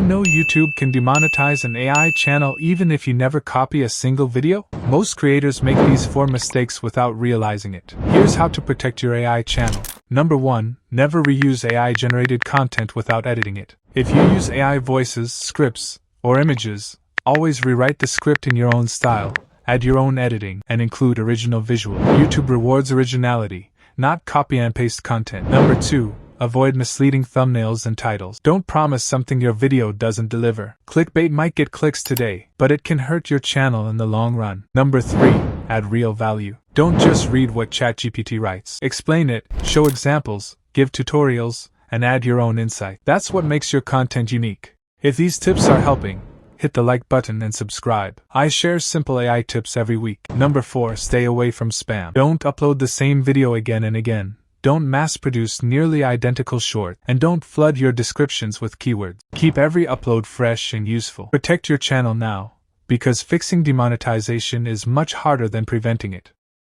know YouTube can demonetize an AI channel even if you never copy a single video? Most creators make these 4 mistakes without realizing it. Here's how to protect your AI channel. Number 1. Never reuse AI-generated content without editing it. If you use AI voices, scripts, or images, always rewrite the script in your own style, add your own editing, and include original visual. YouTube rewards originality, not copy and paste content. Number 2. Avoid misleading thumbnails and titles. Don't promise something your video doesn't deliver. Clickbait might get clicks today, but it can hurt your channel in the long run. Number 3. Add real value. Don't just read what ChatGPT writes. Explain it, show examples, give tutorials, and add your own insight. That's what makes your content unique. If these tips are helping, hit the like button and subscribe. I share simple AI tips every week. Number 4. Stay away from spam. Don't upload the same video again and again. Don't mass-produce nearly identical short, and don't flood your descriptions with keywords. Keep every upload fresh and useful. Protect your channel now, because fixing demonetization is much harder than preventing it.